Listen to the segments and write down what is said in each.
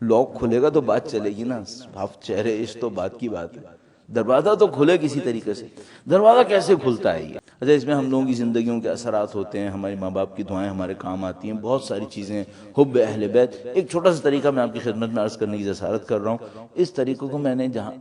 Lock کھلے گا تو بات چلے گی نا، صاف چہرے عشق تو بات کی بات ہے، دروازہ تو کھلے کسی طریقے سے۔ دروازہ کیسے کھلتا ہے یہ؟ اچھا، اس میں ہم لوگوں کی زندگیوں کے اثرات ہوتے ہیں، ہمارے ماں باپ کی دعائیں ہمارے کام آتی ہیں، بہت ساری چیزیں، حب اہل بیت۔ ایک چھوٹا سا طریقہ میں آپ کی خدمت میں عرض کرنے کی جسارت کر رہا ہوں۔ اس طریقے کو میں نے جہاں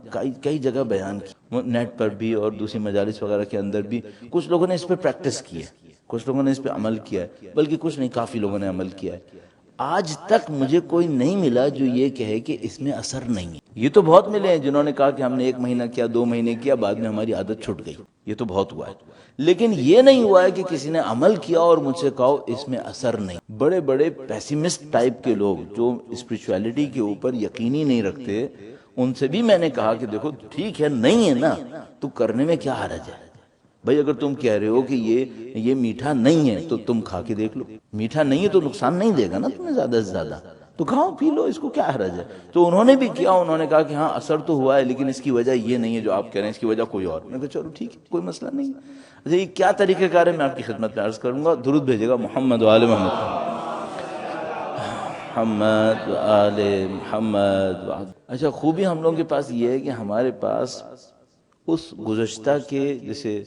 کئی جگہ بیان کی، نیٹ پر بھی اور دوسری مجالس وغیرہ کے اندر بھی، کچھ لوگوں نے اس پہ پریکٹس کی ہے، کچھ لوگوں نے اس پہ عمل کیا ہے، بلکہ کچھ نہیں، کافی لوگوں نے عمل کیا ہے۔ آج تک مجھے کوئی نہیں ملا جو یہ کہے کہ اس میں اثر نہیں ہے۔ یہ تو بہت ملے ہیں جنہوں نے کہا کہ ہم نے 1 مہینہ کیا، 2 مہینے کیا، بعد میں ہماری عادت چھوٹ گئی، یہ تو بہت ہوا ہے، لیکن یہ نہیں ہوا ہے کہ کسی نے عمل کیا اور مجھ سے کہا اس میں اثر نہیں۔ بڑے بڑے پیسیمسٹ ٹائپ کے لوگ جو اسپرچویلٹی کے اوپر یقینی نہیں رکھتے، ان سے بھی میں نے کہا کہ دیکھو ٹھیک ہے، نہیں ہے نا تو کرنے میں کیا حرج ہے بھائی؟ اگر تم کہہ رہے ہو کہ یہ میٹھا نہیں ہے تو تم کھا کے دیکھ لو، میٹھا نہیں ہے تو نقصان نہیں دے گا نا تمہیں زیادہ سے زیادہ، تو کھاؤ پی لو، اس کو کیا حرج ہے؟ تو انہوں نے بھی کیا، انہوں نے کہا کہ ہاں اثر تو ہوا ہے، لیکن اس کی وجہ یہ نہیں ہے جو آپ کہہ رہے ہیں، اس کی وجہ کوئی اور۔ میں کہا چلو ٹھیک ہے، کوئی مسئلہ نہیں۔ اچھا، یہ کیا طریقہ کار ہے میں آپ کی خدمت میں عرض کروں گا۔ درود بھیجے گا محمد و آل محمد، محمد و آل محمد۔ اچھا، خوبی ہم لوگوں کے پاس یہ ہے کہ ہمارے پاس اس گزشتہ کے، جیسے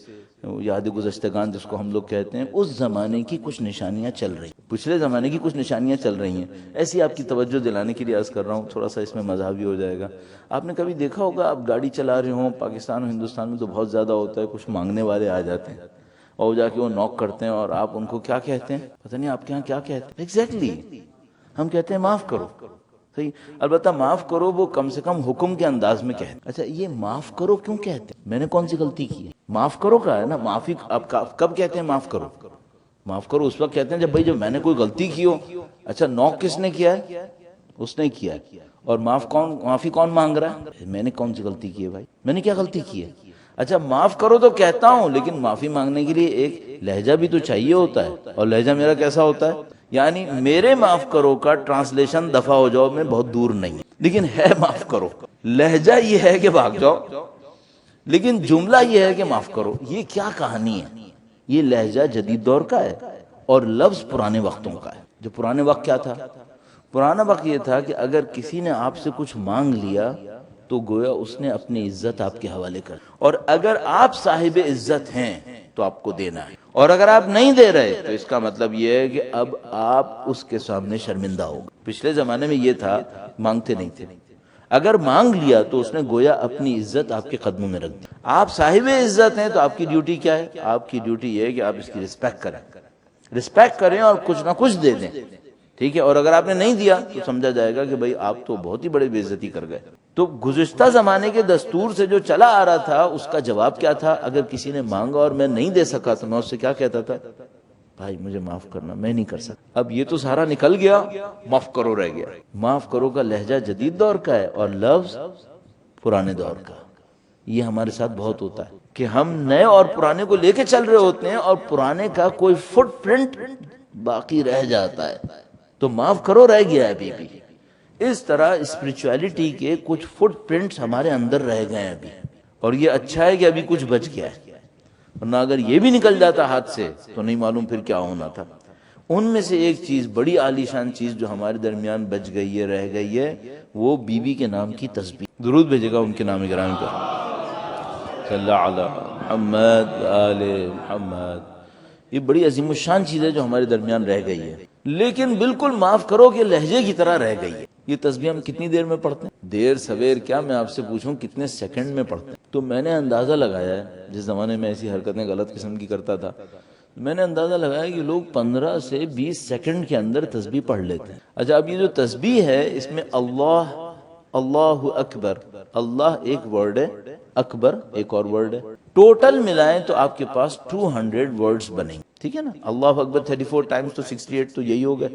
یاد گزشتگان جس کو ہم لوگ کہتے ہیں، اس زمانے کی کچھ نشانیاں چل رہی ہیں، پچھلے زمانے کی کچھ نشانیاں چل رہی ہیں۔ ایسی آپ کی توجہ دلانے کے لیے عرض کر رہا ہوں، تھوڑا سا اس میں مزاح بھی ہو جائے گا۔ آپ نے کبھی دیکھا ہوگا، آپ گاڑی چلا رہے ہوں، پاکستان اور ہندوستان میں تو بہت زیادہ ہوتا ہے، کچھ مانگنے والے آ جاتے ہیں اور جا کے وہ نوک کرتے ہیں، اور آپ ان کو کیا کہتے ہیں؟ پتہ نہیں آپ کے یہاں کیا کہتے ہیں ایگزیکٹلی؟ ہم کہتے ہیں معاف کرو، صحیح۔ البتہ معاف کرو وہ کم سے کم حکم کے انداز میں کہتے ہیں۔ اچھا، یہ معاف کرو کیوں کہتے ہیں؟ میں نے کون سی غلطی کی ہے؟ معاف کرو کا ہے نا، معافی آپ کب کہتے ہیں معاف کرو؟ معاف کرو اس وقت کہتے ہیں جب میں نے کوئی غلطی کی ہو۔ اچھا، نوک کس نے کیا ہے؟ اس نے کیا ہے۔ اور معافی کون مانگ رہا ہے؟ میں نے کون سی غلطی کی ہے بھائی؟ میں نے کیا غلطی کی ہے؟ اچھا، معاف کرو تو کہتا ہوں، لیکن معافی مانگنے کے لیے ایک لہجہ بھی تو چاہیے ہوتا ہے، اور لہجہ میرا کیسا ہوتا ہے؟ یعنی میرے معاف کرو کا ٹرانسلیشن دفع ہو جاؤ میں بہت دور نہیں ہے، لیکن ہے معاف کرو۔ لہجہ یہ ہے کہ بھاگ جاؤ، لیکن جملہ یہ ہے کہ معاف کرو۔ یہ کیا کہانی ہے؟ یہ لہجہ جدید دور کا ہے اور لفظ پرانے وقتوں کا ہے۔ جو پرانے وقت کیا تھا؟ پرانا وقت یہ تھا کہ اگر کسی نے آپ سے کچھ مانگ لیا تو گویا اس نے اپنی عزت آپ کے حوالے کر، اور اگر آپ صاحب عزت ہیں تو آپ کو دینا ہے، اور اگر آپ نہیں دے رہے تو اس کا مطلب یہ ہے کہ اب آپ اس کے سامنے شرمندہ ہو گئے۔ پچھلے زمانے میں یہ تھا، مانگتے نہیں تھے، اگر مانگ لیا تو اس نے گویا اپنی عزت آپ کے قدموں میں رکھ دی۔ آپ صاحب عزت ہیں تو آپ کی ڈیوٹی کیا ہے؟ آپ کی ڈیوٹی یہ ہے کہ آپ اس کی رسپیکٹ کریں اور کچھ نہ کچھ دے دیں، ٹھیک ہے؟ اور اگر آپ نے نہیں دیا تو سمجھا جائے گا کہ بھئی آپ تو بہت ہی بڑی بے عزتی کر گئے۔ تو گزشتہ زمانے کے دستور سے جو چلا آ رہا تھا، اس کا جواب کیا تھا؟ اگر کسی نے مانگا اور میں نہیں دے سکا تو میں اس سے کیا کہتا تھا؟ بھائی مجھے معاف کرنا، میں نہیں کر سکتا۔ اب یہ تو سارا نکل گیا، معاف کرو رہ گیا۔ معاف کرو کا لہجہ جدید دور کا ہے اور لفظ پرانے دور کا۔ یہ ہمارے ساتھ بہت ہوتا ہے کہ ہم نئے اور پرانے کو لے کے چل رہے ہوتے ہیں اور پرانے کا کوئی فٹ پرنٹ باقی رہ جاتا ہے، تو معاف کرو رہ گیا ہے ابھی بھی۔ اس طرح اسپرچویلٹی کے کچھ فٹ پرنٹس ہمارے اندر رہ گئے ہیں ابھی، اور یہ اچھا ہے کہ ابھی کچھ بچ گیا ہے، ورنہ اگر یہ بھی نکل جاتا ہاتھ سے تو نہیں معلوم پھر کیا ہونا تھا۔ ان میں سے ایک چیز، بڑی عالی شان چیز جو ہمارے درمیان بچ گئی ہے، رہ گئی ہے، وہ بی بی کے نام کی تسبیح۔ درود بھیجے گا ان کے نام گرامی پر، صلی اللہ علی محمد آل محمد۔ یہ بڑی عظیم الشان چیز ہے جو ہمارے درمیان رہ گئی ہے، لیکن بالکل معاف کرو کہ لہجے کی طرح رہ گئی ہے۔ یہ تسبیح ہم کتنی دیر میں پڑھتے ہیں؟ دیر سویر کیا، میں آپ سے پوچھوں کتنے سیکنڈ میں پڑھتے ہیں؟ تو میں نے اندازہ لگایا ہے، جس زمانے میں ایسی حرکتیں غلط قسم کی کرتا تھا، میں نے اندازہ لگایا کہ لوگ 15 سے 20 سیکنڈ کے اندر تسبیح پڑھ لیتے ہیں۔ اچھا، اب یہ جو تسبیح ہے، اس میں اللہ، اللہ اکبر، اللہ ایک ورڈ ہے، اکبر ایک اور ورڈ ہے، ٹوٹل ملائیں تو آپ کے پاس 200 ورڈز بنیں گے، ٹھیک ہے نا؟ اللہ اکبر 34 ٹائمز تو 68 تو یہی ہو گئے،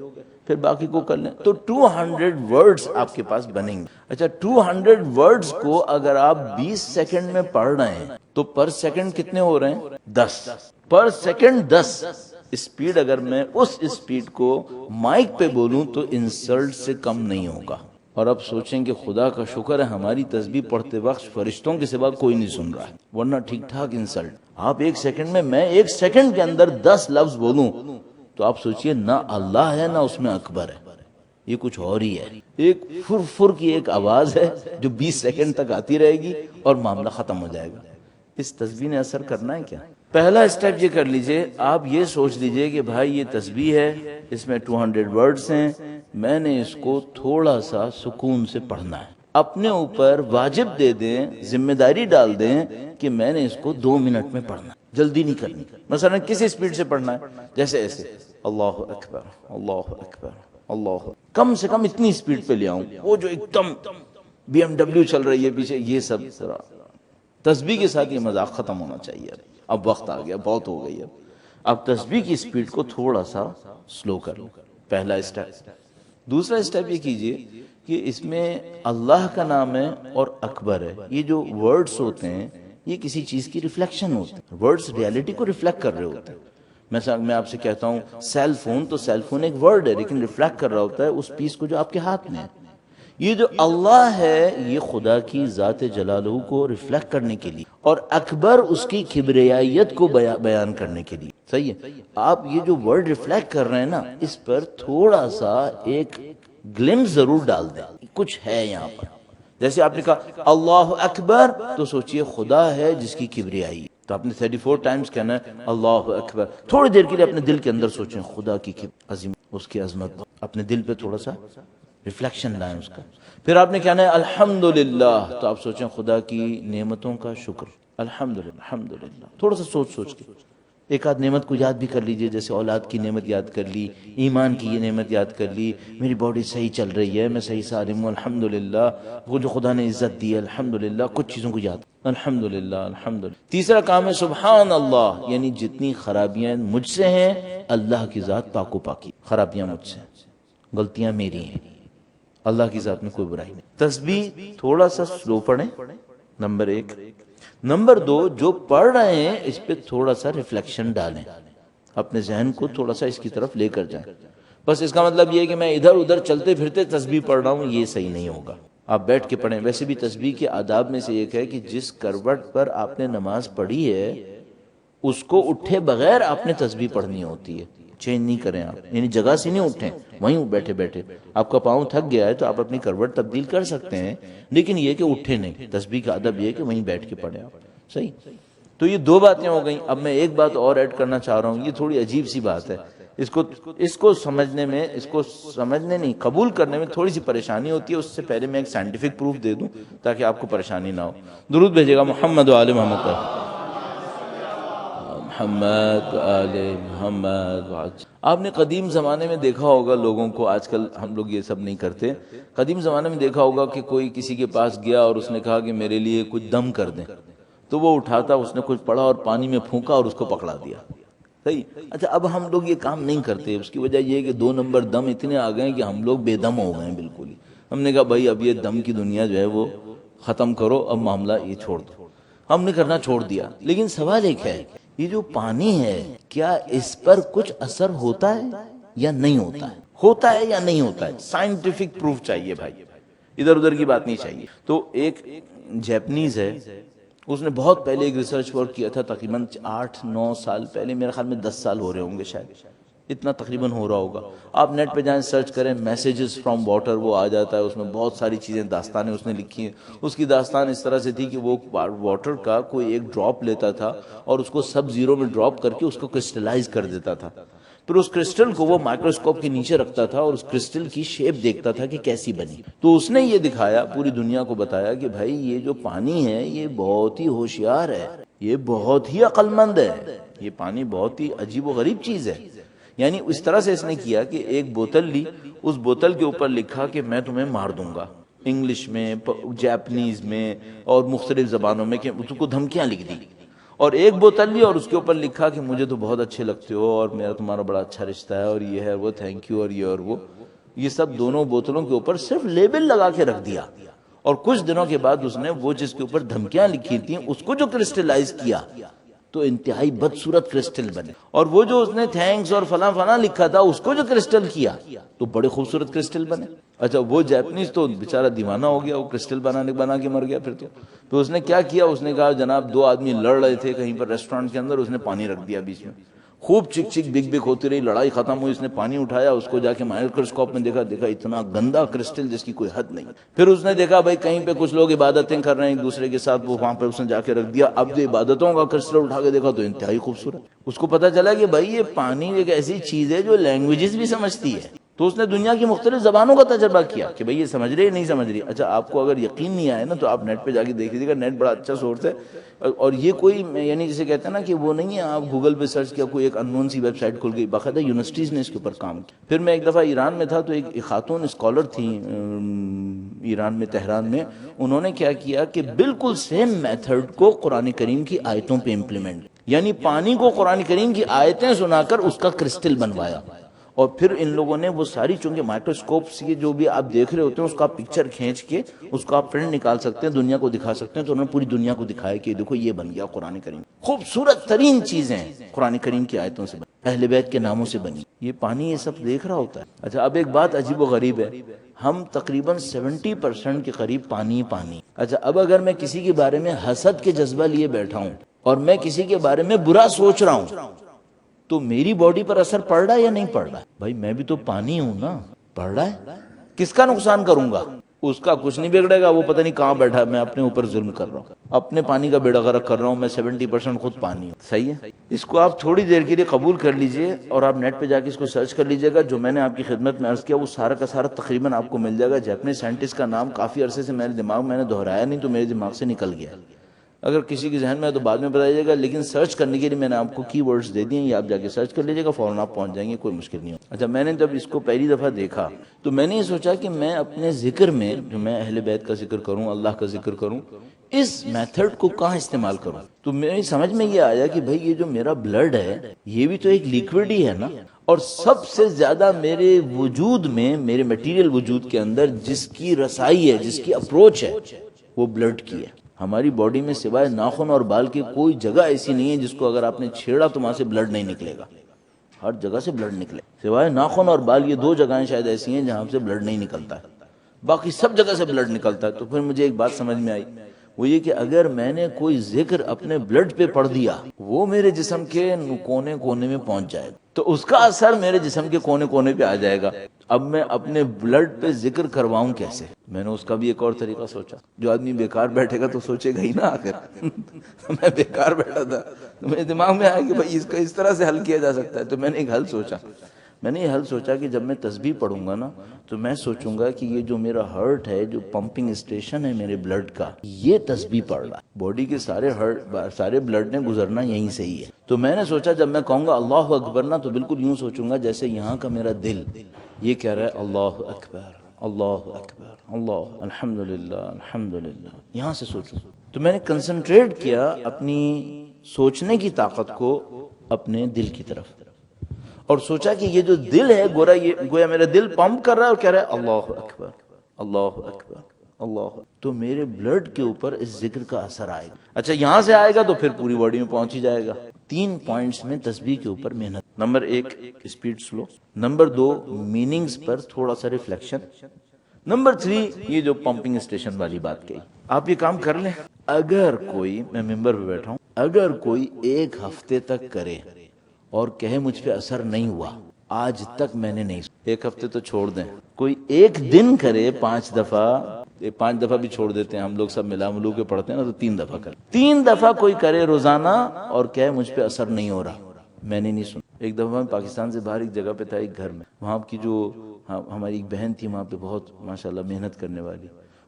پھر باقی کو کر لیں تو 200 ورڈز آپ کے پاس بنیں گے۔ اچھا، 200 ورڈز کو اگر آپ 20 سیکنڈ میں پڑھ رہے ہیں تو پر سیکنڈ کتنے ہو رہے ہیں؟ 10 پر سیکنڈ 10۔ اسپیڈ اگر میں اس اسپیڈ کو مائک پہ بولوں تو انسلٹ سے کم نہیں ہوگا۔ اور اب سوچیں کہ خدا کا شکر ہے ہماری تسبیح پڑھتے وقت فرشتوں کے سوا کوئی نہیں سن رہا ہے، ورنہ ٹھیک ٹھاک انسلٹ۔ آپ ایک سیکنڈ میں 1 سیکنڈ کے اندر 10 لفظ بولوں تو آپ سوچئے نہ اللہ ہے نہ اس میں اکبر ہے، یہ کچھ اور ہی ہے، ایک فر فر کی ایک آواز ہے جو 20 سیکنڈ تک آتی رہے گی اور معاملہ ختم ہو جائے گا۔ اس تسبیح نے اثر کرنا ہے کیا؟ پہلا اسٹیپ یہ کر لیجئے، آپ یہ سوچ لیجئے کہ بھائی یہ تسبیح ہے، اس میں 200 ورڈز ہیں، میں نے اس کو تھوڑا سا سکون سے پڑھنا ہے۔ اپنے اوپر واجب دے دیں، ذمہ داری ڈال دیں کہ میں نے اس کو 2 منٹ میں پڑھنا ہے، جلدی نہیں کرنی۔ مثلا کسی سپیڈ سے پڑھنا ہے، جیسے ایسے اللہ اکبر اللہ اکبر اللہ، کم سے کم اتنی سپیڈ پہ لے آؤں، وہ جو ایک دم BMW چل رہی ہے پیچھے، یہ سب تسبیح کے ساتھ یہ مذاق ختم ہونا چاہیے۔ اب وقت آ گیا، بہت ہو گئی، اب تسبیح کی سپیڈ کو تھوڑا سا سلو کر لو، پہلا اسٹیپ۔ دوسرا اسٹیپ یہ کیجئے کہ اس میں اللہ کا نام ہے اور اکبر ہے، یہ جو ورڈز ہوتے ہیں یہ کسی چیز کی ریفلیکشن ہوتے ہیں، ورڈز ریالٹی کو ریفلیکٹ کر رہے ہوتے ہیں۔ مثلا میں آپ سے کہتا ہوں سیل فون، تو سیل فون ایک ورڈ ہے لیکن ریفلیکٹ کر رہا ہوتا ہے اس پیس کو جو آپ کے ہاتھ میں ہے۔ یہ جو اللہ ہے یہ خدا کی ذات جلالہ کو ریفلیکٹ کرنے کے لیے، اور اکبر اس کی کبریائیت کو بیان کرنے کے لیے، صحیح ہے؟ آپ یہ جو ورڈ ریفلیکٹ کر رہے ہیں نا، اس پر تھوڑا سا ایک گلمس ضرور ڈال دیں، کچھ ہے یہاں پر۔ جیسے آپ نے کہا اللہ اکبر، تو سوچئے خدا ہے جس کی کبریائی، تو آپ نے 34 ٹائمز کہنا ہے اللہ اکبر۔ تھوڑی دیر کے لیے اپنے دل کے اندر سوچیں خدا کی عظیم، اس کی عظمت، اپنے دل پہ تھوڑا سا ریفلیکشن لائیں اس کا۔ پھر آپ نے کہنا ہے الحمدللہ، تو آپ سوچیں خدا کی نعمتوں کا شکر، الحمدللہ الحمدللہ، تھوڑا سا سوچ کے ایک آدھ نعمت کو یاد بھی کر لیجئے، جیسے اولاد کی نعمت یاد کر لی، ایمان کی یہ نعمت یاد کر لی، میری باڈی صحیح چل رہی ہے، میں صحیح سالم ہوں الحمدللہ، وہ جو خدا نے عزت دی ہے الحمدللہ، کچھ چیزوں کو یاد الحمدللہ الحمدللہ۔ تیسرا کام ہے سبحان اللہ، یعنی جتنی خرابیاں مجھ سے ہیں اللہ کی ذات پاک و پاکی، خرابیاں مجھ سے، غلطیاں میری ہیں، اللہ کی ذات میں کوئی برائی نہیں۔ تسبیح تھوڑا سا سلو پڑھیں، نمبر 1۔ نمبر 2، جو پڑھ رہے ہیں اس پہ تھوڑا سا ریفلیکشن ڈالیں، اپنے ذہن کو تھوڑا سا اس کی طرف لے کر جائیں۔ بس اس کا مطلب یہ ہے کہ میں ادھر ادھر چلتے پھرتے تسبیح پڑھ رہا ہوں، یہ صحیح نہیں ہوگا، آپ بیٹھ کے پڑھیں۔ ویسے بھی تسبیح کے آداب میں سے ایک ہے کہ جس کروٹ پر آپ نے نماز پڑھی ہے اس کو اٹھے بغیر آپ نے تسبیح پڑھنی ہوتی ہے، چینج نہیں کریں آپ، یعنی جگہ سے نہیں اٹھیں، وہیں بیٹھے بیٹھے آپ کا پاؤں تھک گیا ہے تو آپ اپنی کروٹ تبدیل کر سکتے ہیں، لیکن یہ کہ اٹھے نہیں۔ تسبیح کا ادب یہ کہ وہیں بیٹھ کے پڑھیں آپ، صحیح۔ تو یہ 2 باتیں ہو گئیں۔ اب میں ایک بات اور ایڈ کرنا چاہ رہا ہوں، یہ تھوڑی عجیب سی بات ہے، اس کو سمجھنے میں، نہیں، قبول کرنے میں تھوڑی سی پریشانی ہوتی ہے۔ اس سے پہلے میں ایک سائنٹیفک پروف دے دوں تاکہ آپ کو پریشانی نہ ہو۔ درود بھیجے گا محمد و آل محمد پر، محمد آل محمد۔ آپ نے قدیم زمانے میں دیکھا ہوگا لوگوں کو، آج کل ہم لوگ یہ سب نہیں کرتے، قدیم زمانے میں دیکھا ہوگا کہ کوئی کسی کے پاس گیا اور اس نے کہا کہ میرے لیے کچھ دم کر دیں، تو وہ اٹھاتا، اس نے کچھ پڑھا اور پانی میں پھونکا اور اس کو پکڑا دیا، صحیح۔ اچھا اب ہم لوگ یہ کام نہیں کرتے، اس کی وجہ یہ ہے کہ 2 نمبر دم اتنے آ گئے کہ ہم لوگ بے دم ہو گئے ہیں بالکل ہی۔ ہم نے کہا بھائی اب یہ دم کی دنیا جو ہے وہ ختم کرو، اب معاملہ یہ چھوڑ دو، ہم نے کرنا چھوڑ دیا۔ لیکن سوال ایک ہے، یہ جو پانی ہے کیا اس پر کچھ اثر ہوتا ہے یا نہیں ہوتا ہے یا نہیں ہوتا ہے؟ سائنٹیفک پروف چاہیے بھائی، ادھر ادھر کی بات نہیں چاہیے۔ تو ایک جیپنیز ہے، اس نے بہت پہلے ایک ریسرچ ورک کیا تھا، تقریباً 8-9 سال پہلے، میرے خیال میں 10 سال ہو رہے ہوں گے شاید، اتنا تقریباً ہو رہا ہوگا۔ آپ نیٹ پہ جائیں، سرچ کریں میسیجز فرام واٹر، وہ آ جاتا ہے، اس میں بہت ساری چیزیں، داستانیں اس نے لکھی ہیں۔ اس کی داستان اس طرح سے تھی کہ وہ واٹر کا کوئی ایک ڈراپ لیتا تھا اور اس کو سب زیرو میں ڈراپ کر کے اس کو کرسٹلائز کر دیتا تھا، پھر اس کرسٹل کو وہ مائکروسکوپ کے نیچے رکھتا تھا اور اس کرسٹل کی شیپ دیکھتا تھا کہ کیسی بنی۔ تو اس نے یہ دکھایا، پوری دنیا کو بتایا کہ بھائی یہ جو پانی ہے یہ بہت ہی ہوشیار ہے، یہ بہت ہی عقل مند ہے، یہ پانی بہت ہی عجیب و غریب چیز ہے۔ یعنی اس طرح سے اس نے کیا کہ ایک بوتل لی، اس بوتل کے اوپر لکھا کہ میں تمہیں مار دوں گا، انگلش میں، جاپنیز میں اور مختلف زبانوں میں، کہ اس کو دھمکیاں لکھ دی، اور ایک بوتل لی اور اس کے اوپر لکھا کہ مجھے تو بہت اچھے لگتے ہو اور میرا تمہارا بڑا اچھا رشتہ ہے اور یہ ہے وہ، تھینک یو، اور یہ اور وہ، یہ سب دونوں بوتلوں کے اوپر صرف لیبل لگا کے رکھ دیا۔ اور کچھ دنوں کے بعد اس نے وہ جس کے اوپر دھمکیاں لکھی تھیں اس کو جو کرسٹلائز کیا تو انتہائی بدصورت کرسٹل بنے، اور وہ جو اس نے تھینکس اور فلاں فلاں لکھا تھا اس کو جو کرسٹل کیا تو بڑے خوبصورت کرسٹل بنے۔ اچھا وہ جاپنیز تو بیچارہ دیوانہ ہو گیا، وہ کرسٹل بنا کے مر گیا۔ پھر تو اس نے کیا کیا، اس نے کہا جناب 2 آدمی لڑ رہے تھے کہیں پر ریسٹورانٹ کے اندر، اس نے پانی رکھ دیا بیچ میں، خوب چک چک بک بک ہوتی رہی، لڑائی ختم ہوئی، اس نے پانی اٹھایا، اس کو جا کے مائکروسکوپ میں دیکھا اتنا گندا کرسٹل جس کی کوئی حد نہیں۔ پھر اس نے دیکھا بھائی کہیں پہ کچھ لوگ عبادتیں کر رہے ہیں ایک دوسرے کے ساتھ، وہ وہاں پہ اس نے جا کے رکھ دیا۔ اب جو عبادتوں کا کرسٹل اٹھا کے دیکھا تو انتہائی خوبصورت، اس کو پتا چلا کہ بھائی یہ پانی ایک ایسی چیز ہے جو لینگویجز بھی سمجھتی ہے۔ تو اس نے دنیا کی مختلف زبانوں کا تجربہ کیا کہ بھئی یہ سمجھ رہے نہیں سمجھ رہی۔ اچھا آپ کو اگر یقین نہیں آئے نا تو آپ نیٹ پہ جا کے دیکھ لیجیے گا، نیٹ بڑا اچھا سورس ہے، اور یہ کوئی یعنی جسے کہتے ہیں نا کہ وہ نہیں ہے آپ گوگل پہ سرچ کیا کوئی ایک انون سی ویب سائٹ کھل گئی، باقاعدہ یونیورسٹیز نے اس کے اوپر کام کیا۔ پھر میں ایک دفعہ ایران میں تھا تو ایک خاتون اسکالر تھیں ایران میں تہران میں، انہوں نے کیا کیا کہ بالکل سیم میتھڈ کو قرآن کریم کی آیتوں پہ امپلیمنٹ، یعنی پانی کو قرآن کریم کی آیتیں سنا کر اس کا کرسٹل بنوایا، اور پھر ان لوگوں نے وہ ساری، چونکہ مائکروسکوپ سے جو بھی آپ دیکھ رہے ہوتے ہیں اس کا پکچر کھینچ کے اس کا آپ پرنٹ نکال سکتے ہیں، دنیا کو دکھا سکتے ہیں، تو انہوں نے پوری دنیا کو دکھایا کہ دیکھو یہ بن گیا قرآن کریم، خوبصورت ترین چیزیں قرآن کریم کی آیتوں سے بنی، اہل بیت کے ناموں سے بنی، یہ پانی یہ سب دیکھ رہا ہوتا ہے۔ اچھا اب ایک بات عجیب و غریب ہے، ہم تقریباً 70% کے قریب پانی پانی۔ اچھا اب اگر میں کسی کے بارے میں حسد کے جذبہ لیے بیٹھا ہوں اور میں کسی کے بارے میں برا سوچ رہا ہوں تو میری باڈی پر اثر پڑ رہا ہے یا نہیں پڑ رہا ہے؟ بھائی میں بھی تو پانی ہوں نا، پڑ رہا ہے۔ کس کا نقصان کروں گا؟ اس کا کچھ نہیں بگڑے گا، وہ پتہ نہیں کہاں بیٹھا ہے، میں اپنے اوپر ظلم کر رہا ہوں، اپنے پانی کا بیڑا غرق کر رہا ہوں، میں 70% خود پانی ہوں۔ صحیح ہے، اس کو آپ تھوڑی دیر کے لیے قبول کر لیجئے اور آپ نیٹ پہ جا کے اس کو سرچ کر لیجئے گا، جو میں نے آپ کی خدمت میں عرض کیا وہ سارا کا سارا تقریباً آپ کو مل جائے گا۔ جاپنی سائنٹسٹ کا نام کافی عرصے سے میرے دماغ میں نے دہرایا نہیں تو میرے دماغ سے نکل گیا، اگر کسی کے ذہن میں ہے تو بعد میں بتائیے گا، لیکن سرچ کرنے کے لیے میں نے آپ کو کی ورڈز دے دیے، یہ آپ جا کے سرچ کر لیجیے گا، فوراً آپ پہنچ جائیں گے، کوئی مشکل نہیں ہو۔ اچھا میں نے جب اس کو پہلی دفعہ دیکھا تو میں نے یہ سوچا کہ میں اپنے ذکر میں جو میں اہل بیت کا ذکر کروں، اللہ کا ذکر کروں، اس میتھڈ کو کہاں استعمال کروں؟ تو میری سمجھ میں یہ آیا کہ بھئی یہ جو میرا بلڈ ہے یہ بھی تو ایک لیکوڈ ہی ہے نا، اور سب سے زیادہ میرے وجود میں، میرے میٹیریل وجود کے اندر جس کی رسائی ہے، جس کی اپروچ ہے وہ بلڈ کی ہے۔ ہماری باڈی میں سوائے ناخن اور بال کی کوئی جگہ ایسی نہیں ہے جس کو اگر آپ نے چھیڑا تو وہاں سے بلڈ نہیں نکلے گا، ہر جگہ سے بلڈ نکلے، سوائے ناخن اور بال، یہ دو جگہیں شاید ایسی ہیں جہاں سے بلڈ نہیں نکلتا ہے، باقی سب جگہ سے بلڈ نکلتا ہے۔ تو پھر مجھے ایک بات سمجھ میں آئی، وہ یہ کہ اگر میں نے کوئی ذکر اپنے بلڈ پہ پڑھ دیا وہ میرے جسم کے کونے کونے میں پہنچ جائے گا تو اس کا اثر میرے جسم کے کونے کونے پہ آ جائے گا۔ اب میں اپنے بلڈ پہ ذکر کرواؤں کیسے؟ میں نے اس کا بھی ایک اور طریقہ سوچا، جو آدمی بیکار بیٹھے گا تو سوچے گا ہی نا، آخر میں بیکار بیٹھا تھا تو میرے دماغ میں آیا کہ بھائی اس کا اس طرح سے حل کیا جا سکتا ہے، تو میں نے ایک حل سوچا، میں نے یہ حل سوچا کہ جب میں تسبیح پڑھوں گا نا تو میں سوچوں گا کہ یہ جو میرا ہارٹ ہے، جو پمپنگ اسٹیشن ہے میرے بلڈ کا، یہ تسبیح پڑھ رہا ہے، باڈی کے سارے بلڈ نے گزرنا یہیں سے ہی ہے۔ تو میں نے سوچا جب میں کہوں گا اللہ اکبر نا تو بالکل یوں سوچوں گا جیسے یہاں کا میرا دل یہ کہہ رہا ہے اللہ اکبر اللہ اکبر اللہ الحمدللہ الحمدللہ، یہاں سے سوچوں۔ تو میں نے کنسنٹریٹ کیا اپنی سوچنے کی طاقت کو اپنے دل کی طرف، اور سوچا کہ یہ جو دل ہے گویا میرا دل پمپ کر رہا ہے اور کہہ رہا ہے اللہ اکبر اللہ اکبر اللہ، تو میرے بلڈ کے اوپر اس ذکر کا اثر آئے گا۔ اچھا یہاں سے آئے گا تو پھر پوری باڈی میں پہنچ ہی جائے گا۔ 3 پوائنٹس میں تسبیح کے اوپر محنت، number 1 speed slow, number 2 meanings پر تھوڑا سا ریفلیکشن، نمبر 3 یہ جو پمپنگ اسٹیشن والی بات کہی۔ آپ یہ کام کر لیں، اگر کوئی، میں ممبر پہ بیٹھا ہوں، اگر کوئی 1 ہفتے تک کرے اور کہے مجھ پہ اثر نہیں ہوا، آج تک میں نے نہیں، 1 ہفتے تو چھوڑ دیں، کوئی 1 دن کرے 5 دفعہ بھی چھوڑ دیتے ہیں ہم لوگ، سب ملا ملو کے پڑھتے ہیں نا، تو 3 دفعہ کرے، 3 دفعہ کوئی کرے روزانہ اور کہے مجھ پہ اثر نہیں ہو رہا، میں نے نہیں سنا۔ ایک دفعہ میں پاکستان سے باہر ایک جگہ پہ تھا، ایک گھر میں، وہاں کی جو ہماری ایک بہن تھی وہاں پہ بہت ماشاءاللہ محنت کرنے والی،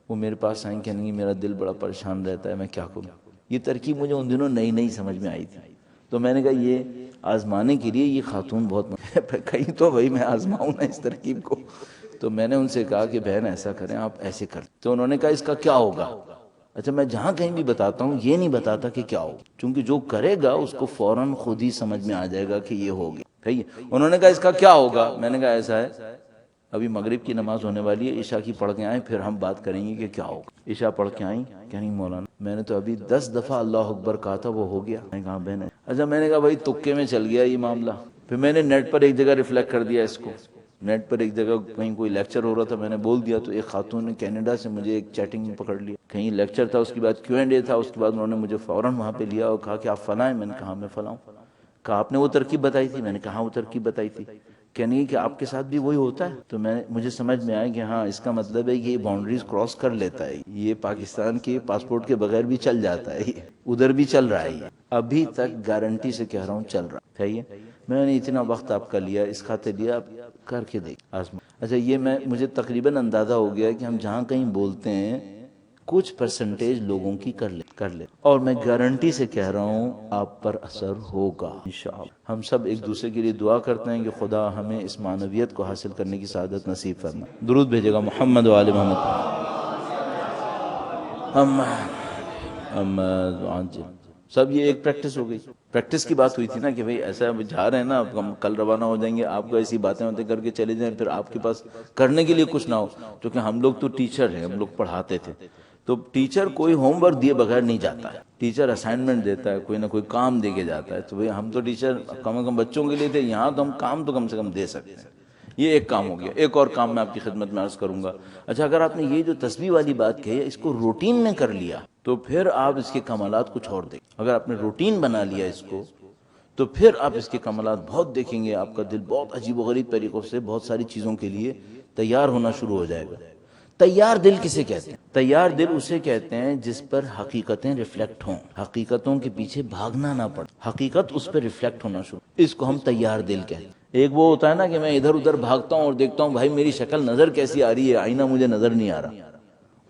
وہ میرے پاس آئیں کہنے گی میرا دل بڑا پریشان رہتا ہے، میں کیا کروں؟ یہ ترکیب مجھے ان دنوں نئی سمجھ میں آئی تھی، تو میں نے کہا یہ آزمانے کے لیے یہ خاتون بہت کہیں تو بھائی میں آزماؤں نا اس ترکیب کو۔ تو میں نے ان سے کہا کہ بہن ایسا کریں، آپ ایسے کریں، تو انہوں نے کہا اس کا کیا ہوگا؟ اچھا میں جہاں کہیں بھی بتاتا ہوں یہ نہیں بتاتا کہ کیا ہو، چونکہ جو کرے گا اس کو فوراً خود ہی سمجھ میں آ جائے گا کہ یہ ہوگی، صحیح ہے؟ انہوں نے کہا اس کا کیا ہوگا؟ میں نے کہا ایسا ہے، ابھی مغرب کی نماز ہونے والی ہے، عشاء کی پڑھ کے آئیں پھر ہم بات کریں گے کہ کیا ہوگا۔ عشاء پڑھ کے آئیں، کہہ نہیں مولانا میں نے تو ابھی 10 دفعہ اللہ اکبر کہا تھا، وہ ہو گیا؟ میں نے کہا بہن ہے۔ اچھا میں نے کہا بھائی تکے میں چل گیا یہ معاملہ، پھر میں نے نیٹ پر ایک جگہ ریفلیکٹ کر دیا اس کو، نیٹ پر ایک جگہ کہیں کوئی لیکچر ہو رہا تھا، میں نے بول دیا تو ایک خاتون نے کینیڈا سے مجھے ایک چیٹنگ میں پکڑ لیا، کہیں لیکچر تھا، اس کے بعد Q&A تھا، اس کے بعد انہوں نے مجھے فوراً وہاں پہ لیا اور کہا کہ آپ فلاں ہیں، میں نے کہا میں فلاں ہوں۔ کہا آپ نے وہ ترکیب بتائی تھی؟ میں نے کہا ہاں وہ ترکیب بتائی تھی۔ کہنے کہ آپ کے ساتھ بھی وہی ہوتا ہے؟ تو مجھے سمجھ میں آیا کہ ہاں اس کا مطلب ہے کہ یہ باؤنڈریز کراس کر لیتا ہے، یہ پاکستان کے پاسپورٹ کے بغیر بھی چل جاتا ہے، ادھر بھی چل رہا ہے یہ، ابھی تک گارنٹی سے کہہ رہا ہوں چل رہا ہے۔ میں نے اتنا وقت آپ کا لیا، اس خاطر لیا، آپ کر کے دیکھ آزما۔ اچھا یہ مجھے تقریباً اندازہ ہو گیا کہ ہم جہاں کہیں بولتے ہیں کچھ پرسنٹیج لوگوں کی کر لے، اور میں گارنٹی سے کہہ رہا ہوں آپ پر اثر ہوگا انشاءاللہ۔ ہم سب ایک دوسرے کے لیے دعا کرتے ہیں کہ خدا ہمیں اس معنویت کو حاصل کرنے کی سعادت نصیب فرمائے۔ درود بھیجے گا محمد و آل محمد۔ جی سب یہ ایک پریکٹس ہو گئی۔ پریکٹس کی بات ہوئی تھی نا کہ بھئی ایسا جا رہے ہیں نا، ہم کل روانہ ہو جائیں گے، آپ کو ایسی باتیں کر کے چلے جائیں، پھر آپ کے پاس کرنے کے لیے کچھ نہ ہو۔ کیونکہ ہم لوگ تو ٹیچر ہیں، ہم لوگ پڑھاتے تھے، تو ٹیچر کوئی ہوم ورک دیے بغیر نہیں جاتا ہے، ٹیچر اسائنمنٹ دیتا ہے، کوئی نہ کوئی کام دے کے جاتا ہے۔ تو بھئی ہم تو ٹیچر کم از کم بچوں کے لیے تھے، یہاں تو ہم کام تو کم سے کم دے سکتے ہیں۔ یہ ایک کام ہو گیا۔ ایک اور کام میں آپ کی خدمت میں عرض کروں گا۔ اچھا اگر آپ نے یہ جو تسبیح والی بات کہی ہے اس کو روٹین میں کر لیا تو پھر آپ اس کے کمالات کچھ اور دیکھیں۔ اگر آپ نے روٹین بنا لیا اس کو تو پھر آپ اس کے کمالات بہت دیکھیں گے، آپ کا دل بہت عجیب و غریب طریقوں سے بہت ساری چیزوں کے لیے تیار ہونا شروع ہو جائے گا۔ تیار دل کسے کہتے ہیں؟ تیار دل اسے کہتے ہیں جس پر حقیقتیں ریفلیکٹ ہوں، حقیقتوں کے پیچھے بھاگنا نہ پڑے، حقیقت اس پہ ریفلیکٹ ہونا شروع، اس کو ہم تیار دل کہتے ہیں۔ ایک وہ ہوتا ہے نا کہ میں ادھر ادھر بھاگتا ہوں اور دیکھتا ہوں بھائی میری شکل نظر کیسی آ رہی ہے، آئینہ مجھے نظر نہیں آ رہا،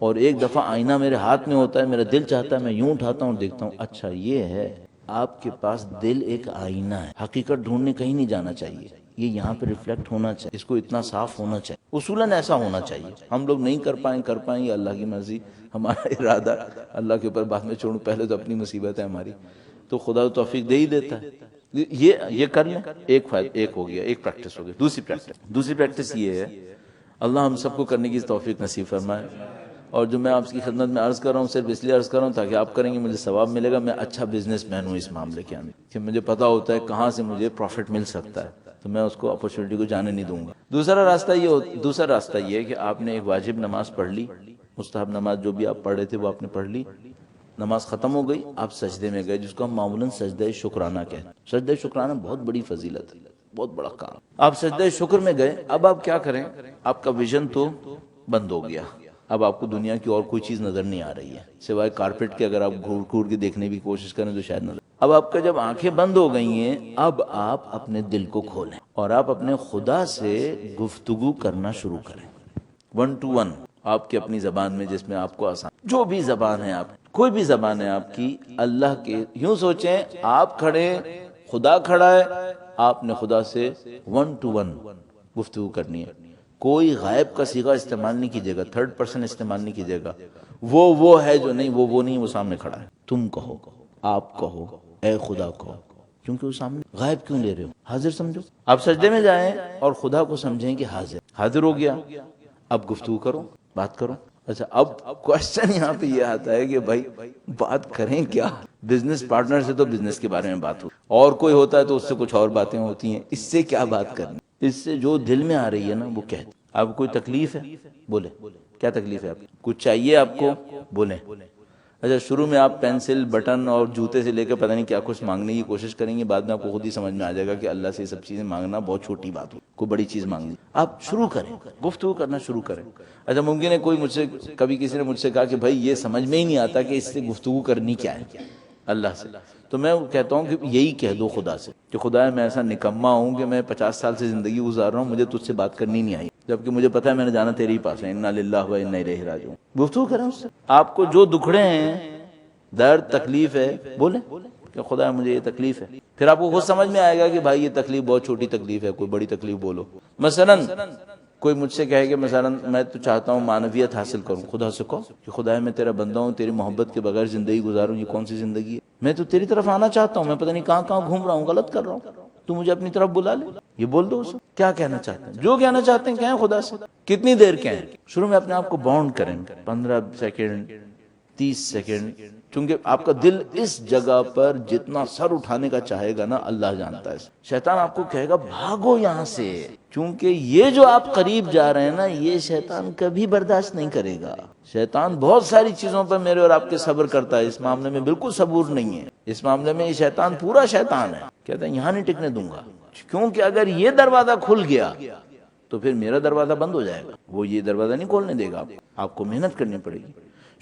اور ایک دفعہ آئینہ میرے ہاتھ میں ہوتا ہے، میرا دل چاہتا ہے میں یوں اٹھاتا ہوں اور دیکھتا ہوں اچھا یہ ہے۔ آپ کے پاس دل ایک آئینہ ہے، حقیقت ڈھونڈنے کہیں نہیں جانا چاہیے، یہ یہاں پہ ریفلیکٹ ہونا چاہیے، اس کو اتنا صاف ہونا چاہیے، اصولاً ایسا ہونا چاہیے۔ ہم لوگ نہیں کر پائیں یہ اللہ کی مرضی، ہمارا ارادہ اللہ کے اوپر بعد میں چھوڑوں، پہلے تو اپنی مصیبت ہے ہماری، تو خدا توفیق دے ہی دیتا ہے۔ یہ کر لیں، ایک ہو گیا، ایک پریکٹس ہو گئی۔ دوسری پریکٹس یہ ہے، اللہ ہم سب کو کرنے کی توفیق نصیب فرمائے، اور جو میں آپ کی خدمت میں عرض کر رہا ہوں صرف اس لیے عرض کر رہا ہوں تاکہ آپ کریں گے مجھے ثواب ملے گا۔ میں اچھا بزنس مین ہوں اس معاملے کے اندر کہ مجھے پتا ہوتا ہے کہاں سے مجھے پروفٹ مل سکتا ہے، تو میں اس کو اپرچونٹی کو جانے نہیں دوں گا۔ دوسرا راستہ یہ ہے کہ آپ نے ایک واجب نماز پڑھ لی، مستحب نماز جو بھی آپ پڑھ رہے تھے وہ آپ نے پڑھ لی، نماز ختم ہو گئی، آپ سجدے میں گئے، جس کو ہم معمولاً سجدہ شکرانہ کہتے ہیں۔ سجدہ شکرانہ بہت بڑی فضیلت ہے، بہت بڑا کام۔ آپ سجدہ شکر میں گئے، اب آپ کیا کریں؟ آپ کا ویژن تو بند ہو گیا، اب آپ کو دنیا کی اور کوئی چیز نظر نہیں آ رہی ہے سوائے کارپیٹ کے، اگر آپ گھور کے دیکھنے کی کوشش کریں تو شاید نظر۔ اب آپ کا جب آنکھیں بند ہو گئی ہیں، اب آپ اپنے دل کو کھولیں اور آپ اپنے خدا سے گفتگو کرنا شروع کریں، 1 to 1 آپ کی اپنی زبان میں، جس میں آپ کو آسان، جو بھی زبان ہے، آپ کوئی بھی زبان ہے آپ کی، اللہ کے، یوں سوچیں آپ کھڑے، خدا کھڑا ہے، آپ نے خدا سے 1 to 1 گفتگو کرنی ہے۔ کوئی غائب کا صیغہ استعمال نہیں کیجیے گا، تھرڈ پرسن استعمال نہیں کیجیے گا، وہ ہے جو نہیں، وہ نہیں، وہ سامنے کھڑا ہے، تم کہو، آپ کہو، اے خدا کہو، کیونکہ وہ سامنے، غائب کیوں لے رہے ہو؟ حاضر سمجھو۔ آپ سجدے میں جائیں اور خدا کو سمجھیں کہ حاضر ہو گیا، اب گفتگو کرو، بات کرو۔ اچھا اب کوشچن یہاں پہ یہ آتا ہے کہ بھائی بات کریں کیا؟ بزنس پارٹنر سے تو بزنس کے بارے میں بات ہو، اور کوئی ہوتا ہے تو اس سے کچھ اور باتیں ہوتی ہیں، اس سے کیا بات کرنی؟ اس سے جو دل میں آ رہی ہے نا وہ کہہ دیں۔ آپ کوئی تکلیف ہے؟ بولے، کیا تکلیف ہے آپ؟ کچھ چاہیے آپ کو؟ بولیں۔ اچھا شروع میں آپ پینسل، بٹن اور جوتے سے لے کے پتہ نہیں کیا کچھ مانگنے کی کوشش کریں گے، بعد میں آپ کو خود ہی سمجھ میں آ جائے گا کہ اللہ سے یہ سب چیزیں مانگنا بہت چھوٹی بات ہو، کوئی بڑی چیز مانگنی۔ آپ شروع کریں، گفتگو کرنا شروع کریں۔ اچھا ممکن ہے کوئی مجھ سے، کبھی کسی نے مجھ سے کہا کہ بھائی یہ سمجھ میں ہی نہیں آتا کہ اس سے گفتگو کرنی کیا ہے اللہ سے، تو میں کہتا ہوں کہ یہی کہہ دو خدا سے کہ خدا میں ایسا نکما ہوں کہ میں 50 سال سے زندگی گزار رہا ہوں، مجھے تجھ سے بات کرنی نہیں آئی، جبکہ مجھے پتا ہے میں نے جانا تیرے ہی پاس ہے، انا للہ و انا الیہ راجعون۔ گفتگو کریں اس سے، آپ کو جو دکھڑے ہیں، درد، تکلیف ہے، بولیں کہ خدا مجھے یہ تکلیف ہے، پھر آپ کو خود سمجھ میں آئے گا کہ بھائی یہ تکلیف بہت چھوٹی تکلیف ہے، کوئی بڑی تکلیف بولو۔ مثلاً کوئی مجھ سے کہے کہ مثلاً میں تو چاہتا ہوں معنویت حاصل کروں، خدا سے کہو کہ خدا میں تیرا بندہ ہوں، تیری محبت کے بغیر زندگی گزاروں، یہ کون سی زندگی ہے؟ میں تو تیری طرف آنا چاہتا ہوں، میں پتہ نہیں کہاں کہاں گھوم رہا ہوں، غلط کر رہا ہوں، تو مجھے اپنی طرف بلا لے۔ یہ بول دو اسے، کیا کہنا چاہتے ہیں، جو کہنا چاہتے ہیں کہیں خدا سے۔ کتنی دیر کہیں؟ شروع میں اپنے آپ کو باؤنڈ کریں، 15 سیکنڈ، 30 سیکنڈ، چونکہ آپ کا دل اس جگہ پر جتنا سر اٹھانے کا چاہے گا نا، اللہ جانتا ہے۔ شیطان آپ کو کہے گا بھاگو یہاں سے، کیونکہ یہ جو آپ قریب جا رہے ہیں نا، یہ شیطان کبھی برداشت نہیں کرے گا. شیطان بہت ساری چیزوں پر میرے اور آپ کے صبر کرتا ہے، اس معاملے میں بالکل صبور نہیں ہے. اس معاملے میں یہ شیطان پورا شیطان ہے، کہتا ہے یہاں نہیں ٹکنے دوں گا، کیونکہ اگر یہ دروازہ کھل گیا تو پھر میرا دروازہ بند ہو جائے گا. وہ یہ دروازہ نہیں کھولنے دے گا. آپ کو محنت کرنی پڑے گی.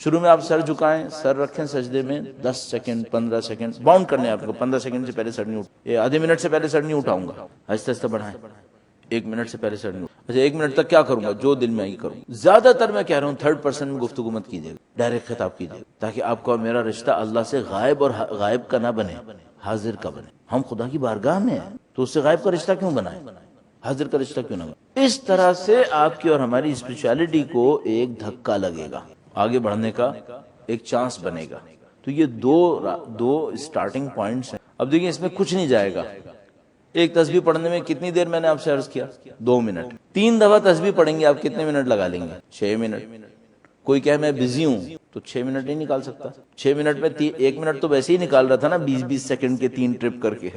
شروع میں آپ سر جھکائیں، سر رکھیں سجدے میں 10 سیکنڈ 15 سیکنڈ باؤنڈ کرنے. آپ کو 15 سیکنڈ سے پہلے سر نہیں اٹھا، آدھے منٹ سے پہلے سر نہیں اٹھاؤں گا. آہستہ آہستہ بڑھائیں. 1 منٹ سے پہلے سر نہیں اٹھا. اچھا 1 منٹ تک کیا کروں گا؟ جو دل میں آئی کروں. زیادہ تر میں کہہ رہا ہوں 3rd پرسن میں گفتگو مت کیجیے، ڈائریکٹ خطاب کیجیے، تاکہ آپ کا اور میرا رشتہ اللہ سے غائب اور غائب کا نہ بنے، حاضر کا بنے. ہم خدا کی بارگاہ میں ہیں تو اس سے غائب کا رشتہ کیوں بنائیں، حاضر کا رشتہ کیوں نہ بنائیں. اس طرح سے آپ کی اور ہماری اسپرچولیٹی کو ایک دھکا لگے گا، آگے بڑھنے کا ایک چانس بنے گا. تو یہ دو اسٹارٹنگ پوائنٹس ہیں. اب دیکھیں اس میں کچھ نہیں جائے گا. ایک تسبیح پڑھنے میں کتنی دیر میں نے آپ سے عرض کیا؟ 2 منٹ. 3 دفعہ تسبیح پڑھیں گے آپ کتنے منٹ لگا لیں گے؟ 6 منٹ. کوئی کہے میں بزی ہوں تو 6 منٹ نہیں نکال سکتا. 6 منٹ میں 1 منٹ تو ویسے ہی نکال رہا تھا نا، 20 سیکنڈ کے 3 ٹرپ کر کے.